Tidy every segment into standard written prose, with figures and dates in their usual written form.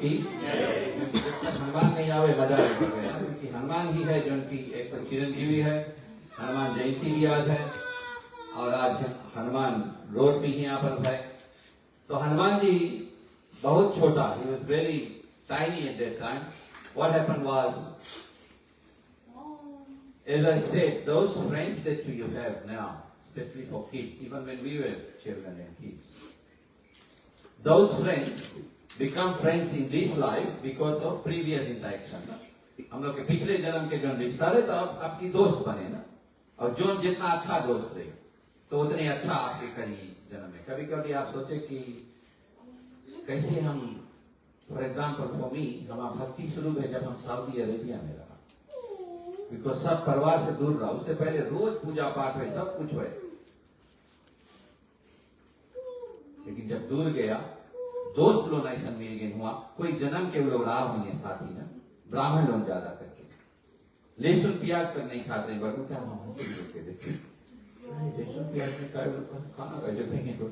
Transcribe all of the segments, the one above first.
की जब तक हनुमान नहीं आवे मजा नहीं पड़ेगा, क्योंकि हनुमान ही है जो उनकी एक तो चिरंजीवी है। हनुमान जयंती भी आज है और आज हनुमान रोड भी यहाँ पर है। तो हनुमान जी बहुत छोटा, he was very tiny at that time. What happened was, as I said, those friends that you have now, especially for kids, even when we were children and kids, those friends become friends in this life because of previous interaction. हम लोग के पिछले जन्म के जो रिश्ता रहे तो अब आपकी दोस्त बने ना, और जो जितना अच्छा दोस्त रहे तो उतने अच्छा आपके करीब जन्म में। कभी कभी आप सोचे कि कैसे हम, फॉर एग्जाम्पल फॉर मी, हमारा भक्ति शुरू है जब हम सऊदी अरेबिया में रहा, बिकॉज सब परिवार से दूर रहा। उससे पहले रोज पूजा पाठ हुए, सब कुछ हुए, लेकिन जब दूर गया दोस्त लोग ऐसा मिल गए हुआ, कोई जन्म के लोग रहा होंगे साथी ना, ब्राह्मण लोग ज्यादा करके लहसुन प्याज तक नहीं खाते, बटू क्या हम देखे देखे लहसुन प्याज में खाना का जब देंगे तो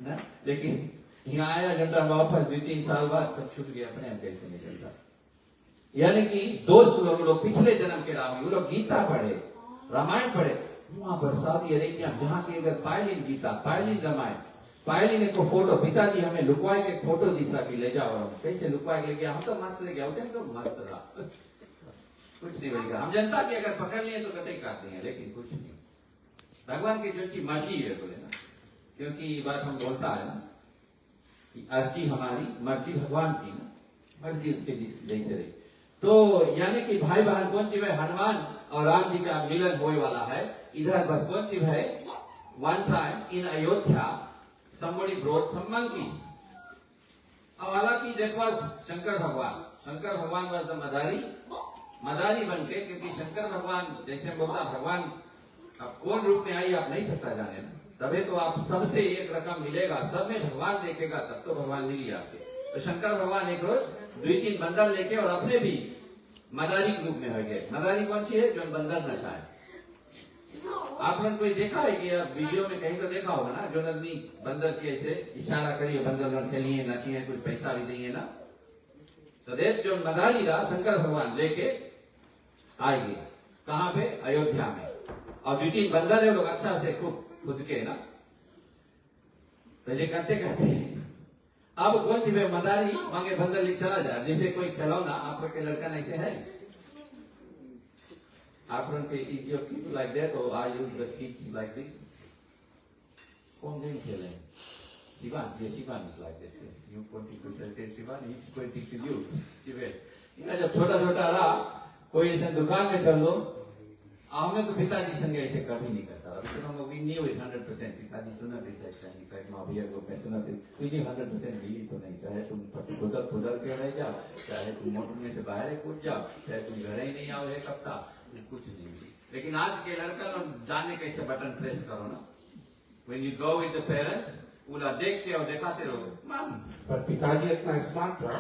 ना, लेकिन यहाँ आया घंटा वापस 2-3 साल बाद सब छूट गया, अपने कैसे निकलता। यानी कि दोस्त लोग पिछले जन्म के रहा, वो लोग गीता पढ़े, रामायण पढ़े, वहां पर सऊदी अरेबिया जहाँ की अगर पायलिन गीता, पायलिन रामायण, पायलिन को फोटो, पिताजी हमें लुकवाए के फोटो दिशा की ले जाओ, कैसे लुकवा के ले गया, हम तो मस्त ले गया, उठे तो मस्त रहा, कुछ नहीं बनेगा। हम जनता की अगर पकड़ लिए तो कटे काटते हैं, लेकिन कुछ नहीं, भगवान की जो की मर्जी है बोले ना, क्योंकि ये बात हम बोलता है ना कि अर्जी हमारी, मर्जी भगवान की ना, मर्जी उसके जैसे रही। तो यानी कि भाई बहन कौन सी है, हनुमान और राम जी का मिलन होने वाला है। इधर बस कौन सी है, one time in Ayodhya somebody brought some monkeys. अब हालांकि that was शंकर भगवान, शंकर भगवान was the मदारी बन के, क्योंकि शंकर भगवान जैसे बोलता भगवान अब कौन रूप में आई आप नहीं सकता जाने ना, तबे तो आप सबसे एक रकम मिलेगा, सब में भगवान देखेगा तब तो भगवान मिली आपके। तो शंकर भगवान एक रोज 2-3 बंदर लेके और अपने भी मदारी रूप में हो गए। मदारी कौन सी है, जो बंदर नचाए। आप लोगों कोई देखा है कि आप वीडियो में कहीं तो देखा होगा ना, जो नजनी बंदर के ऐसे इशारा करिए, बंदर लोग खेलिए, नचिए, कुछ पैसा भी देंगे ना। तो देख जो मदारी रहा शंकर भगवान लेके आएंगे कहाँ पे, अयोध्या में, और 2-3 बंदर है लोग अच्छा से खूब खुद के ना पैसे करते करते। अब कौन सी मदारी मांगे बंदर ले चला जाए, जैसे कोई खिलौना आप लोग के लड़का ऐसे है आप लोग के, is your kids like that or are you the kids like this? कौन गेम खेले? शिवान, ये Shivan is like that. You pointing to Shivan, he's pointing to you. Shivesh, इनका जब छोटा छोटा रहा, कोई ऐसे दुकान में चल लो, हमें तो पिताजी संग ऐसे कभी नहीं करता। अभी तो हम लोग knew it 100%, पिताजी सुना थे शायद माँ भैया को मैं सुना थे, तुझे 100% बिली तो नहीं, चाहे तुम खुदर के रह जाओ, चाहे तुम मोटर में से बाहर कूद जाओ, चाहे तुम घर ही नहीं आओ एक हफ्ता, कुछ नहीं। लेकिन आज के लड़का लोग जाने कैसे बटन प्रेस करो ना, when you go with the parents, वो लोग देखते और दिखाते रहो। पर पिताजी इतना स्मार्ट था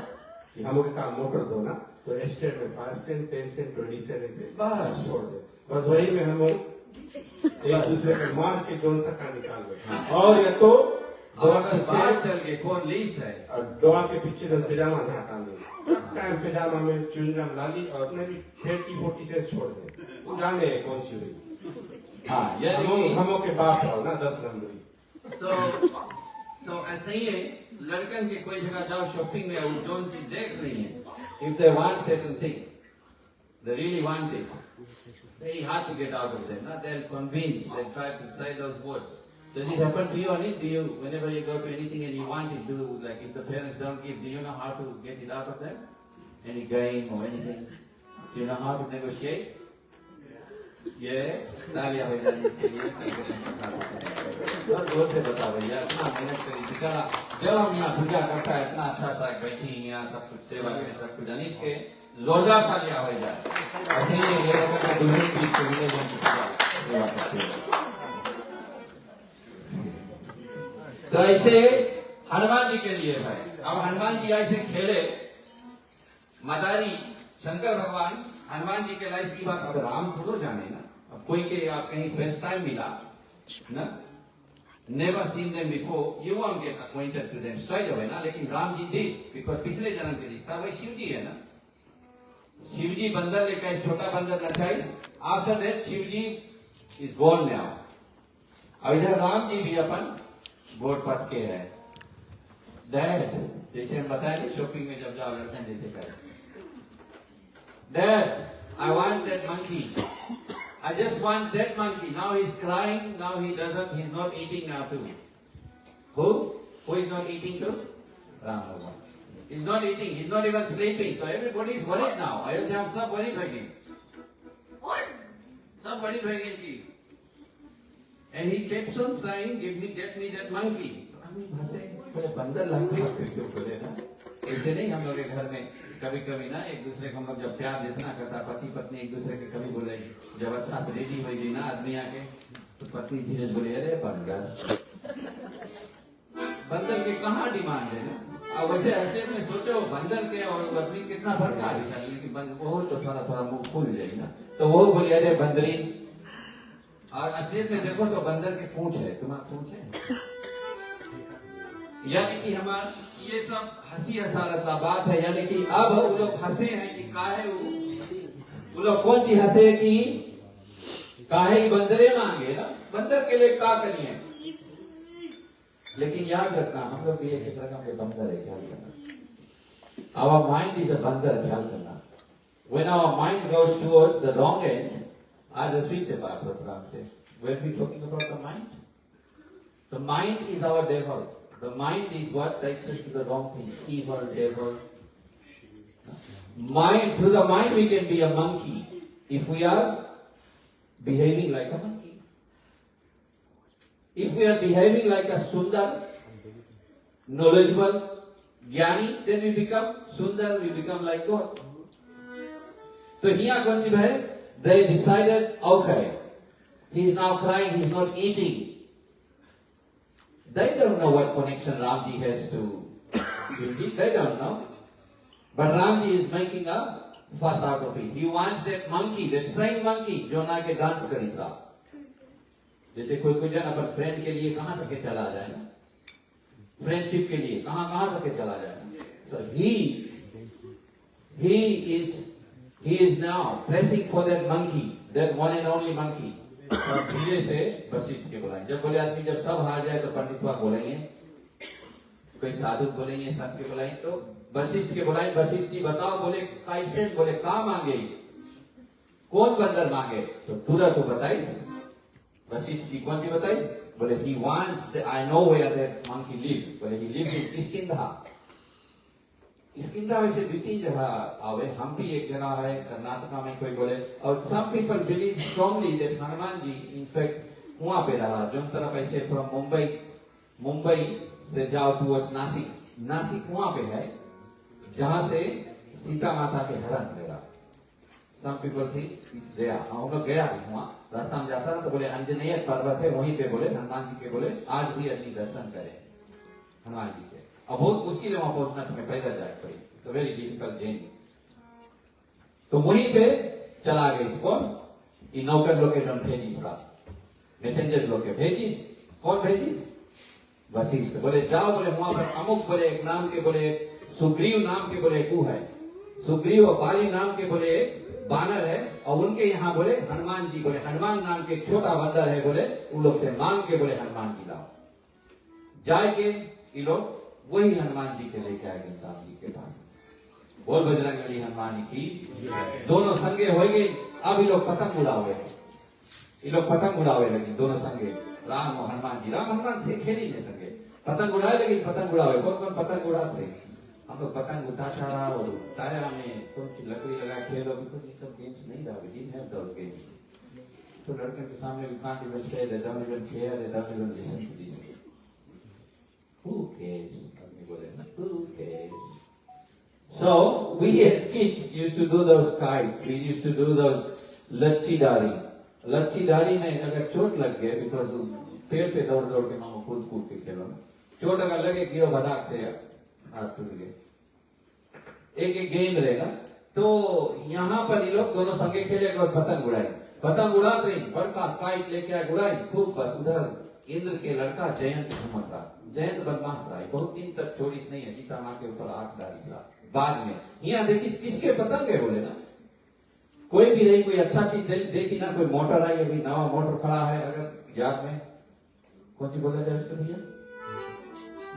कि हम लोग का मोटर दो ना तो एस्टेट में 5 सेंट 10 सेंट 20 सेंट ऐसे बस छोड़ दे, बस वही में हम लोग एक दूसरे को मार के जोन सका निकाल दे। और ये तो डोआ के पीछे चल गए, कौन लीस है, और डोआ के पीछे तो पिजामा ना हटाने, सब टाइम पिजामा में चुनगम लाली और अपने भी 30-40 से छोड़ दे, जाने कौन सी हुई। हाँ ये हमों के बाप रहो ना 10 नंबरी। so ऐसे ही है, लड़कन के कोई जगह जाओ शॉपिंग में, वो जोन सी देख रही है, if they want certain thing, they really want it, very hard to get out of them, ना, they're convinced, they try to say those words. Does it happen to you or not? Do you, whenever you go to anything and you want it, do like if the parents don't give, do you know how to get it out of them? Any game or anything? Do you know how to negotiate? Yeah, तालियां बजाने के लिए बहुत जोर से बता भैया, इतना मेहनत करी थी। जब हम यहाँ पूजा करता है इतना अच्छा सा बैठी यहाँ सब कुछ सेवा करें, सब कुछ जानी के जोरदार तालियां हो जाए, इसलिए ये लोगों का दूसरी चीज को मिले सेवा करते हैं। तो ऐसे हनुमान जी के लिए है। अब हनुमान जी ऐसे खेले, मदारी शंकर भगवान हनुमान जी के लाइफ की बात अब राम थोड़ो जाने ना, अब कोई के आप कहीं फर्स्ट टाइम मिला ना, never seen them before, you won't get acquainted to them straight away ना. लेकिन राम जी did, because पिछले जन्म के रिश्ता वही शिव जी है ना. शिव जी बंदर लेकर आए, छोटा बंदर 28. After that Shiv ji is born now. अब इधर राम जी भी अपन बोर्ड पट के है. Dad, जैसे हम बताए थे शॉपिंग में जब जाओ लड़के जैसे करें. Dad, I want that monkey. I just want that monkey. Now he's crying. Now he's not eating now too. Who? Who is not eating too? Ram Bhagwan. He's not eating. He's not even sleeping. So everybody is worried now. Ayodhya हम सब worried हो गए. सब worried हो गए जी. And he kept on saying, get me that monkey. So हम हंसे. बोले बंदर लाएंगे फिर क्यों बोले ना? ऐसे नहीं हम लोग के घर में कभी कभी ना एक दूसरे को हम लोग जब प्यार देते ना करता पति पत्नी एक दूसरे के कभी बोले जब अच्छा से रेडी हो गई ना आदमी आके तो पत्नी धीरे बोले अरे बंदर के कहाँ डिमांड है ना. अब वैसे ऐसे में सोचो बंदर के और आदमी कितना फर्क आ रहा है कि वो तो थोड़ा थोड़ा मुंह खुल जाएगी ना. तो वो बोले अरे बंदरीन. और असलियत में देखो तो बंदर के पूंछ है. तुम्हारा पूंछ है. यानी कि हमारा ये सब हंसी हसारत बात है. यानी कि अब वो लोग हंसे हैं कि काहे वो लोग कौन सी हंसे कि काहे बंदरे मांगे ना. बंदर के लिए क्या करिए. लेकिन याद रखना हम लोग भी एक रकम के बंदर है. ख्याल करना. आवर माइंड इज अ बंदर. ख्याल करना. When our mind goes towards the wrong end, आज स्वीट से बात प्रोग्राम से when we talking about the mind is our devil. The mind is what takes us to the wrong things. Evil, devil. Mind, through the mind we can be a monkey if we are behaving like a monkey. If we are behaving like a Sundar, knowledgeable, Jnani, then we become Sundar, we become like God. So here consider, they decided, okay, he is now crying, he is not eating. They don't know what connection Ramji has to Shivji. They don't know. But Ramji is making a fuss out of it. He wants that monkey, that same monkey, जो ना के dance करी सा. जैसे कोई जन अपन friend के लिए कहाँ सके चला जाए ना. फ्रेंडशिप के लिए कहाँ सके चला जाए. So he is now pressing for that monkey, that one and only monkey. और धीरे से वशिष्ठ के बुलाएंगे. जब बोले आदमी जब सब हार जाए तो पंडित वहां बोलेंगे, कोई साधु बोलेंगे, संत के बुलाएंगे. तो वशिष्ठ के बुलाएंगे. वशिष्ठ जी बताओ. बोले कैसे. बोले कहाँ मांगे, कौन बंदर मांगे. तो तुरंत तो बताइस. वशिष्ठ जी कौन सी बताइस. बोले he wants I know where that monkey lives. बोले he lives in Kiskindha. किसकिंदा वैसे 2-3 जगह आवे. हम भी एक जगह है कर्नाटका में. कोई बोले और some people believe strongly that Hanuman ji in fact वहां पे रहा. जो तरफ ऐसे फ्रॉम मुंबई से जाओ टुवर्ड्स नासिक वहां पे है जहां से सीता माता के हरण मिला. some people think it's there. हम लोग गया भी वहां. रास्ता में जाता ना तो बोले अंजनेय पर्वत है वहीं पे. बोले हनुमान जी के बोले आज भी आदमी दर्शन करे हनुमान जी के. अब बहुत मुश्किल है वहां पहुंचना. तुम्हें पैदल जाए पड़ी. It's a very difficult journey. तो वहीं पे चला गए. इसको इन नौकर लोग के भेजिस का मैसेंजर लोग के भेजिस. कौन भेजिस. वशिष्ठ. बोले जाओ. बोले वहां पर अमुक बोले एक नाम के बोले सुग्रीव नाम के बोले एक है. सुग्रीव और बाली नाम के बोले बानर है. और उनके यहाँ बोले हनुमान जी. बोले हनुमान नाम के छोटा बंदर है. बोले उन लोग से मांग के बोले हनुमान जी लाओ. जाए के ये लोग वही हनुमान जी के लेके आए राम जी के पास. बोल बजरंगबली हनुमान की. दोनों संगे हो गए. अब ये लोग पतंग उड़ावे. ये लोग पतंग उड़ावे लगे दोनों संगे. राम और हनुमान जी. राम हनुमान से खेली नहीं संगे. पतंग उड़ाए लेकिन पतंग उड़ावे. कौन कौन पतंग उड़ाते. हम लोग पतंग उतारा और टायर में कौन सी लकड़ी लगा खेलो. बिकॉज ये सब गेम्स नहीं रहा. We didn't have those games. तो लड़के के सामने we can't even say. They don't even care. They don't even listen to this. Who cares? Who cares? So we as kids used to do those kites. We used to do those लच्छी डारी में अगर चोट लग गए because पेड़ पे दौड़ के मानो कूद के खेलो. चोट अगर लगे गिरो भदाक से हाथ टूट गए. एक गेम रहेगा. तो यहाँ पर ये लोग दोनों संगे खेले. पतंग उड़ाई. पतंग उड़ा रही बड़का काइट लेके आए. उड़ाई खूब. बस उधर इंद्र के लड़का जयंत घूमत रहा। जयंत बदमाश रहा, बहुत दिन तक छोड़ीस नहीं है, सीता माँ के ऊपर आंख डाली रहा। बाद में यहाँ देखी किसके पतंग है बोले ना, कोई भी रही, कोई अच्छा चीज देखी ना, कोई मोटर आई, अभी नवा मोटर खड़ा है, अगर याद में कौन सी बोला जाए उसको भैया,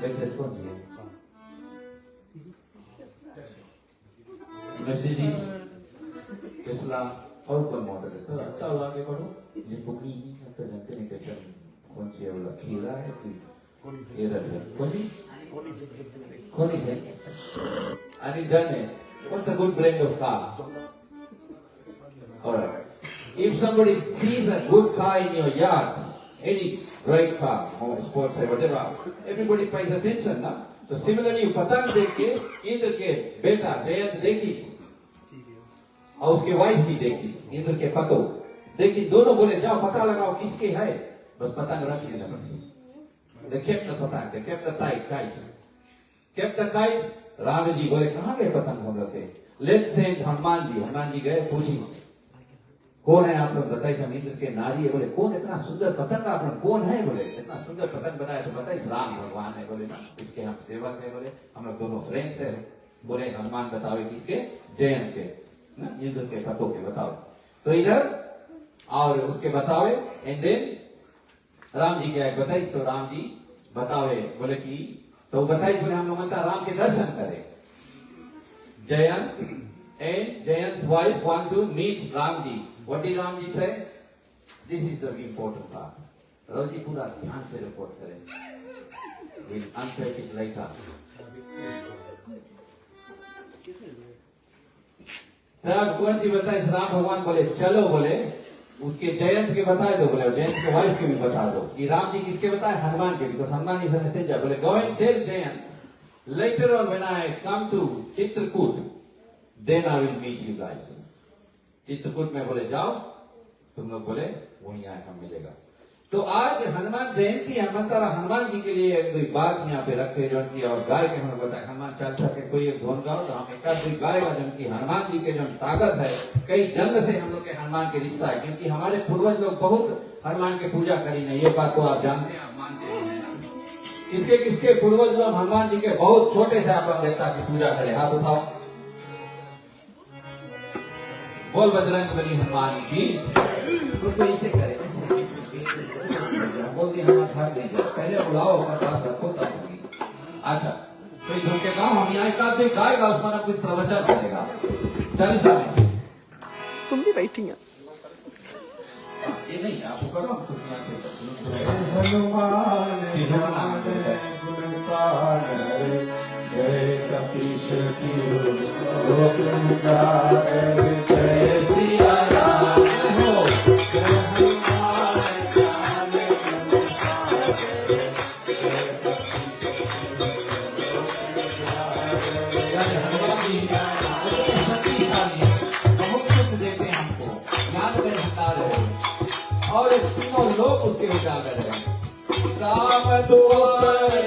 लेटेस्ट कौन सी है, मर्सिडीज, टेस्ला और कौन मॉडल है, तो अच्छा हुआ आगे बढ़ो। ये बुकी तो जानते नहीं कैसे कौन सी है, बोला खीरा है कि कौन से आणि जाने what's a good brand of car? Alright. If somebody sees a good car in your yard, any bright car or sports or whatever, everybody pays attention, na? So similarly, पतंग देख के इंद्र के बेटा जयंत देखी और उसके वाइफ भी देखी, इंद्र के पतो देखी, दोनों बोले जाओ पता लगाओ किसके है, बस पतंग रख लेना पड़ेगा। They kept the पतंग, they kept the kite, kept the kite। Ram ji बोले कहाँ गए पतंग हम लोग के, लेट्स सेंड हनुमान जी गए, पूछी कौन है आप लोग, बताइए हम इंद्र के नारी है, बोले कौन इतना सुंदर पतंग आप लोग कौन है, बोले इतना सुंदर पतंग बनाया, तो बताइए राम भगवान है, बोले ना इसके हम सेवक है, बोले हम लोग दोनों फ्रेंड्स है, बोले हनुमान बताओ किसके, जयंत के, इंद्र के पतों के बताओ, तो इधर और उसके बताओ, एंड देन राम जी क्या बताइए, तो राम जी बतावे बोले कि तो बताइए, बोले हम लोग मनता राम के दर्शन करें। Jayant and Jayant's wife want to meet Ramji. What did Ramji say? This is the important part. रोजी पूरा ध्यान से रिपोर्ट करें, we'll unpack it later. तब कौन सी बताए, राम भगवान बोले चलो, बोले उसके जयंत के बताए दो, बोले जयंत के वाइफ के भी बता दो, ये राम जी किसके बताए, हनुमान के, because Hanuman is a messenger, बोले go and tell Jayant later on when I come to Chitrakoot then I will meet you guys. Chitrakoot में बोले जाओ तुम लोग, बोले वहीं आकर मिलेगा। तो आज हनुमान जयंती है, हनुमान जी के लिए कोई बात यहाँ पे रखे जो की, और गाय के हमें बताया हनुमान चालीसा के कोई एक धोन गाओ, तो हम एक कोई गाएगा जो की हनुमान जी के जो ताकत है, कई जन्म से हम लोग के हनुमान के रिश्ता है, क्योंकि हमारे पूर्वज लोग बहुत हनुमान के पूजा करी नहीं, ये बात तो आप जानते हैं, आप मानते हैं। किसके किसके पूर्वज लोग हनुमान जी के बहुत छोटे से आप लोग देवता की पूजा करे, हाथ उठाओ, बोल बजरंग बली हनुमान की, तो इसे करे, बोल दिया हमारे भाग नहीं जाए, पहले बुलाओ पास रखो तब होगी। अच्छा कोई धोखे गाओ, हम यहाँ एक आदमी गाएगा, उसका ना कुछ प्रवचन करेगा चालीसा में, तुम भी बैठेंगे ये नहीं आपको करो, हम खुद यहाँ से जय कपीश जय सिया राम और तीनों लोग उसके उजागर है। राम दुआरे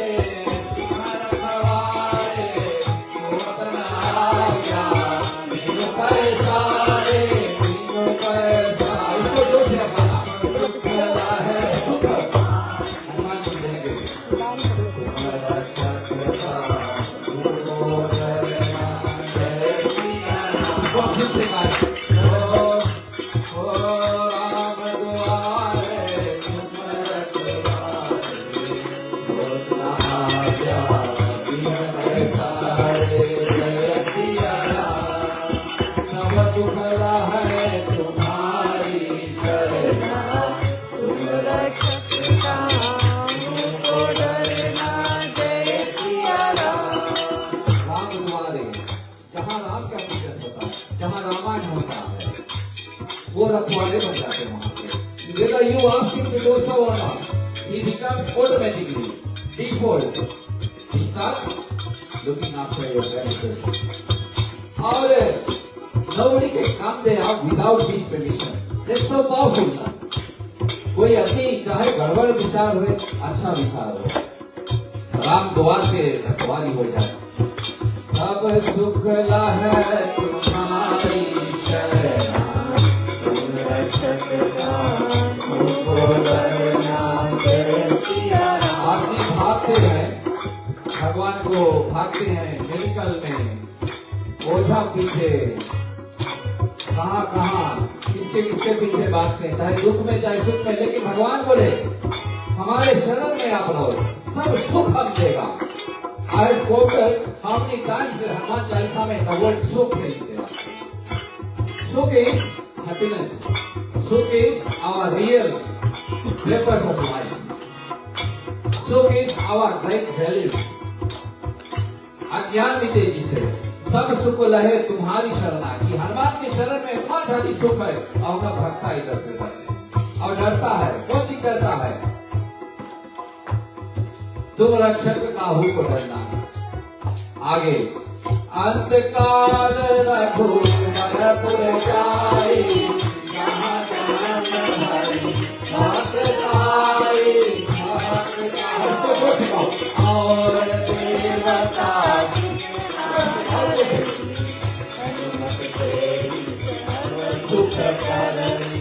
वो रखवाले बन जाते हैं वहां पे। Whether you ask him to do so or not, he becomes automatically default. He starts looking after your benefits. और nobody can come there without his permission. That's so powerful. कोई अपनी चाहे गड़बड़ विचार हुए, अच्छा विचार हो, राम द्वार के रखवाली हो जाए। सब सुख है तुम्हारी शरण, तुम रक्षक को डरना। देखते हैं मेडिकल में ओझा पीछे कहाँ किसके किसके पीछे भागते हैं, चाहे दुख में चाहे सुख में, लेकिन भगवान बोले हमारे शरण में आप रहो, सब सुख हम देगा। I quoted how many times Hanuman Chalisa में द वर्ड सुख है। Sukh is happiness, sukh is our real purpose of life, sukh is our great value. अज्ञान भी तेजी से सब सुख लहे तुम्हारी शरणा की। हनुमान की शरण में इतना ज्यादा सुख है और उनका भक्ता इधर से उधर और डरता है, कौन सी करता है, तुम रक्षक काहू को डरना। आगे अंतकाल रघुवर जाई, जहाँ जहाँ हरि भक्त आई, और देवता सुख करनी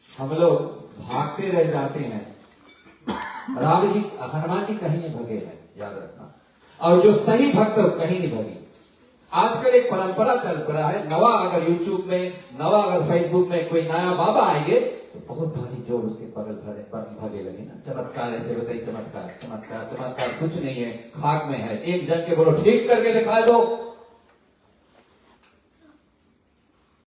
हम लोग भागते रह जाते हैं। राम जी हनुमान जी कहीं नहीं भगे हैं, याद रखना। और जो सही भक्त है वो कहीं नहीं भगे। आजकल एक परंपरा चल पड़ा है, नवा अगर यूट्यूब में, नवा अगर फेसबुक में कोई नया बाबा आएंगे तो बहुत भारी जोर उसके बगल भागे लगे ना। चमत्कार ऐसे बताइए, चमत्कार चमत्कार चमत्कार कुछ नहीं है, खाक में है। एक जन के बोलो ठीक करके दिखा दो,